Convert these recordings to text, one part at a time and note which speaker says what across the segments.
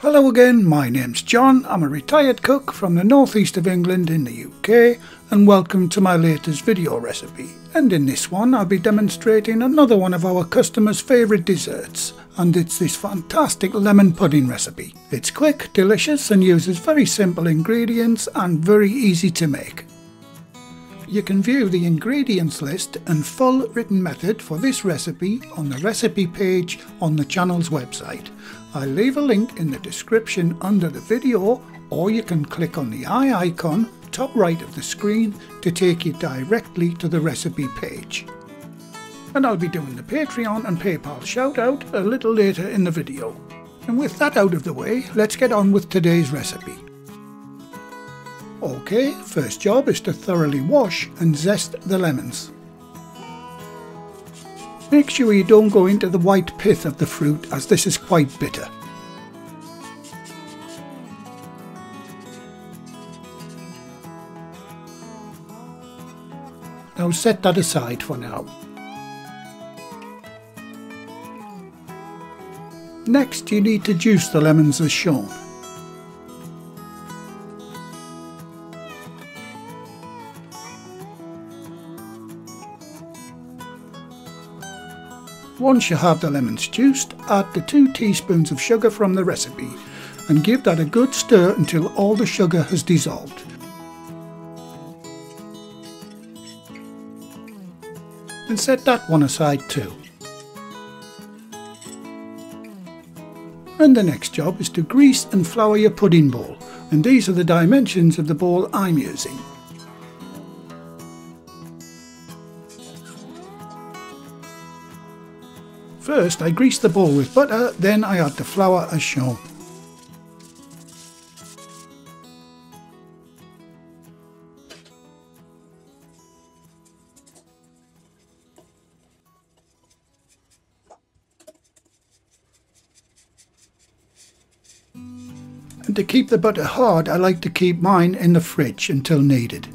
Speaker 1: Hello again, my name's John. I'm a retired cook from the northeast of England in the UK, and welcome to my latest video recipe. And in this one I'll be demonstrating another one of our customers' favourite desserts, and it's this fantastic lemon pudding recipe. It's quick, delicious and uses very simple ingredients and very easy to make. You can view the ingredients list and full written method for this recipe on the recipe page on the channel's website. I'll leave a link in the description under the video, or you can click on the eye icon top right of the screen to take you directly to the recipe page. And I'll be doing the Patreon and PayPal shout out a little later in the video. And with that out of the way, let's get on with today's recipe. Okay, first job is to thoroughly wash and zest the lemons. Make sure you don't go into the white pith of the fruit, as this is quite bitter. Now set that aside for now. Next you need to juice the lemons as shown. Once you have the lemons juiced, add the 2 teaspoons of sugar from the recipe and give that a good stir until all the sugar has dissolved. And set that one aside too. And the next job is to grease and flour your pudding bowl, and these are the dimensions of the bowl I'm using. First I grease the bowl with butter, then I add the flour as shown. And to keep the butter hard, I like to keep mine in the fridge until needed.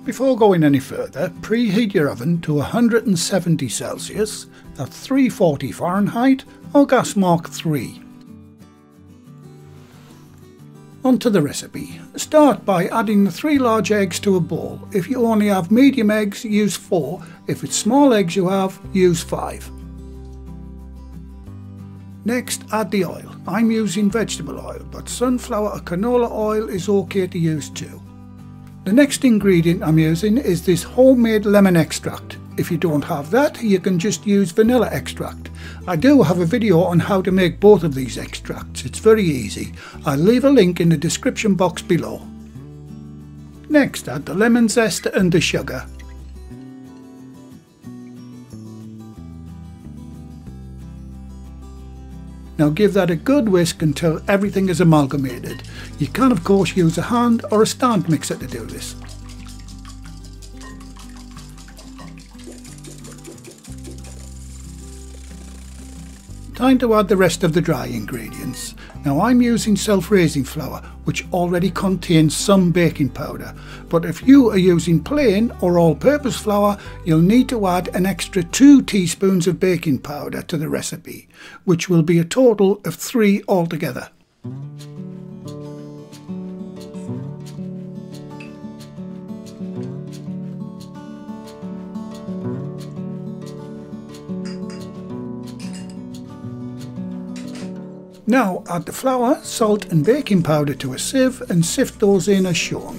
Speaker 1: Before going any further, preheat your oven to 170 Celsius, that's 340 Fahrenheit or gas mark 3. On to the recipe. Start by adding the 3 large eggs to a bowl. If you only have medium eggs, use 4. If it's small eggs you have, use 5. Next, add the oil. I'm using vegetable oil, but sunflower or canola oil is okay to use too. The next ingredient I'm using is this homemade lemon extract. If you don't have that, you can just use vanilla extract. I do have a video on how to make both of these extracts. It's very easy. I'll leave a link in the description box below. Next, add the lemon zest and the sugar. Now give that a good whisk until everything is amalgamated. You can of course use a hand or a stand mixer to do this. Time to add the rest of the dry ingredients. Now I'm using self-raising flour, which already contains some baking powder, but if you are using plain or all-purpose flour, you'll need to add an extra 2 teaspoons of baking powder to the recipe, which will be a total of 3 altogether. Now add the flour, salt and baking powder to a sieve and sift those in as shown.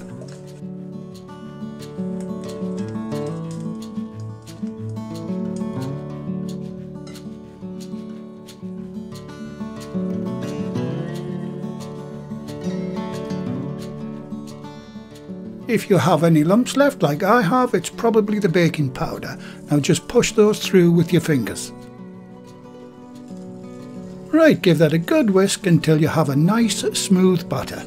Speaker 1: If you have any lumps left like I have, it's probably the baking powder. Now just push those through with your fingers. Right, give that a good whisk until you have a nice smooth batter.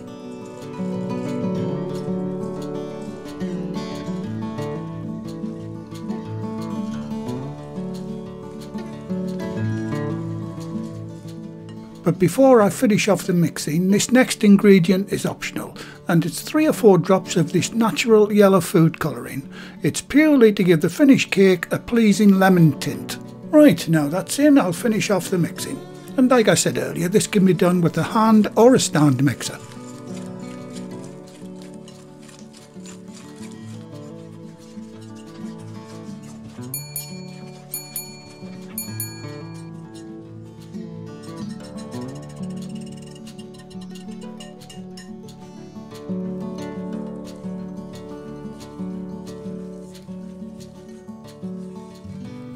Speaker 1: But before I finish off the mixing, this next ingredient is optional, and it's 3 or 4 drops of this natural yellow food colouring. It's purely to give the finished cake a pleasing lemon tint. Right, now that's in, I'll finish off the mixing. And like I said earlier, this can be done with a hand or a stand mixer.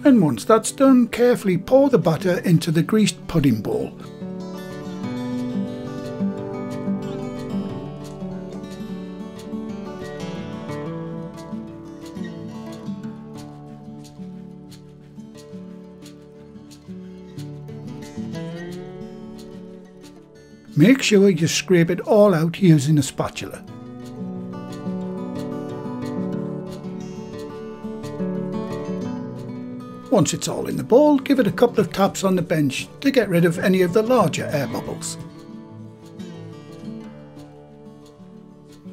Speaker 1: And once that's done, carefully pour the batter into the greased pudding bowl. Make sure you scrape it all out using a spatula. Once it's all in the bowl, give it a couple of taps on the bench to get rid of any of the larger air bubbles.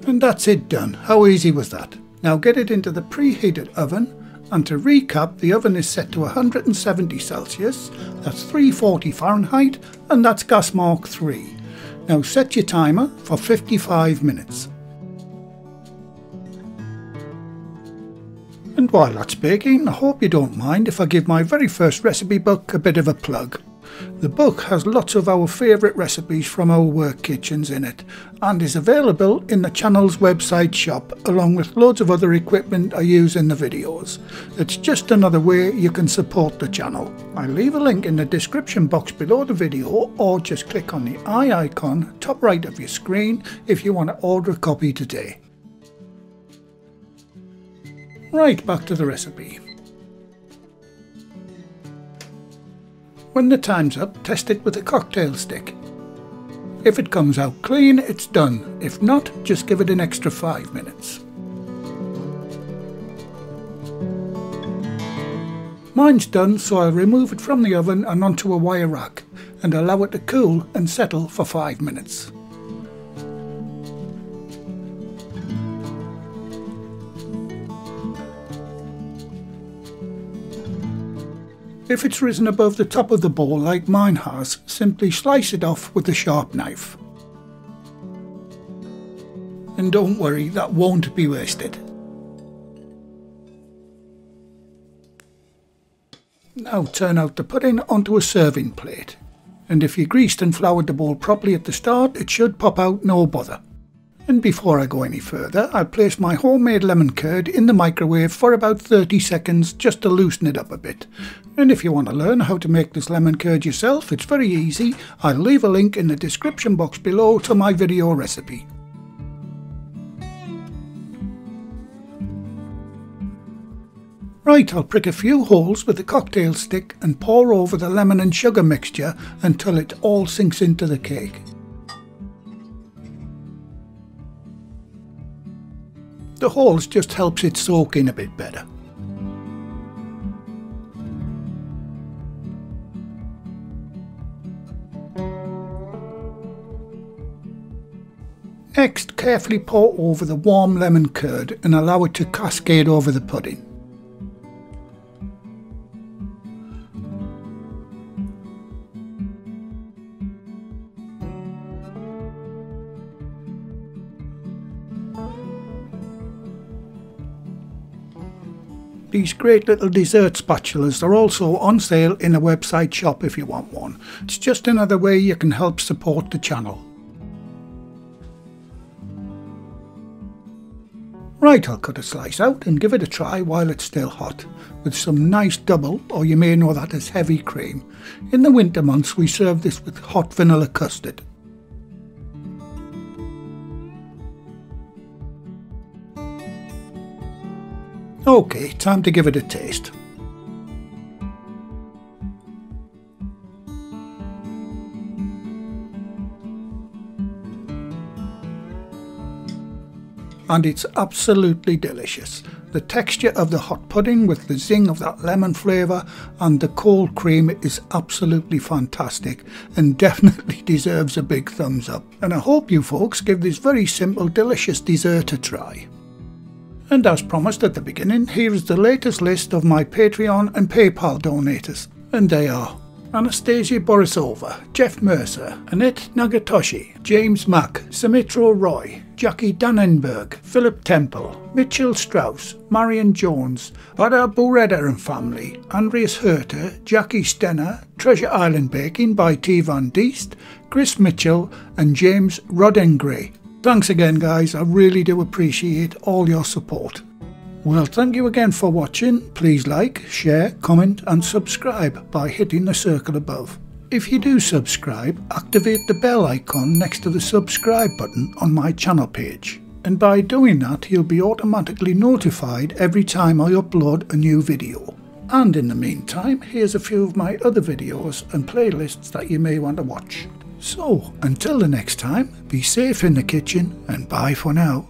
Speaker 1: And that's it done. How easy was that? Now get it into the preheated oven, and to recap, the oven is set to 170 Celsius, that's 340 Fahrenheit, and that's gas mark 3. Now set your timer for 55 minutes. And while that's baking, I hope you don't mind if I give my very first recipe book a bit of a plug. The book has lots of our favourite recipes from our work kitchens in it, and is available in the channel's website shop, along with loads of other equipment I use in the videos. It's just another way you can support the channel. I'll leave a link in the description box below the video, or just click on the eye icon top right of your screen if you want to order a copy today. Right, back to the recipe. When the time's up, test it with a cocktail stick. If it comes out clean, it's done. If not, just give it an extra 5 minutes. Mine's done, so I'll remove it from the oven and onto a wire rack and allow it to cool and settle for 5 minutes. If it's risen above the top of the bowl like mine has, simply slice it off with a sharp knife. And don't worry, that won't be wasted. Now turn out the pudding onto a serving plate. And if you greased and floured the bowl properly at the start, it should pop out no bother. And before I go any further, I place my homemade lemon curd in the microwave for about 30 seconds just to loosen it up a bit. And if you want to learn how to make this lemon curd yourself, it's very easy. I'll leave a link in the description box below to my video recipe. Right, I'll prick a few holes with the cocktail stick and pour over the lemon and sugar mixture until it all sinks into the cake. The holes just helps it soak in a bit better. Next, carefully pour over the warm lemon curd and allow it to cascade over the pudding. These great little dessert spatulas are also on sale in a website shop if you want one. It's just another way you can help support the channel. Right, I'll cut a slice out and give it a try while it's still hot, with some nice double, or you may know that as heavy cream. In the winter months we serve this with hot vanilla custard. Okay, time to give it a taste. And it's absolutely delicious. The texture of the hot pudding with the zing of that lemon flavour and the cold cream is absolutely fantastic and definitely deserves a big thumbs up. And I hope you folks give this very simple, delicious dessert a try. And as promised at the beginning, here is the latest list of my Patreon and PayPal donators. And they are Anastasia Borisova, Jeff Mercer, Annette Nagatoshi, James Mack, Sumitro Roy, Jackie Dannenberg, Philip Temple, Mitchell Strauss, Marion Jones, Vada Bureda and family, Andreas Herter, Jackie Stenner, Treasure Island Baking by T. Van Diest, Chris Mitchell and James Rodengray. Thanks again guys, I really do appreciate all your support. Well, thank you again for watching. Please like, share, comment and subscribe by hitting the circle above. If you do subscribe, activate the bell icon next to the subscribe button on my channel page. And by doing that, you'll be automatically notified every time I upload a new video. And in the meantime, here's a few of my other videos and playlists that you may want to watch. So, until the next time, be safe in the kitchen and bye for now.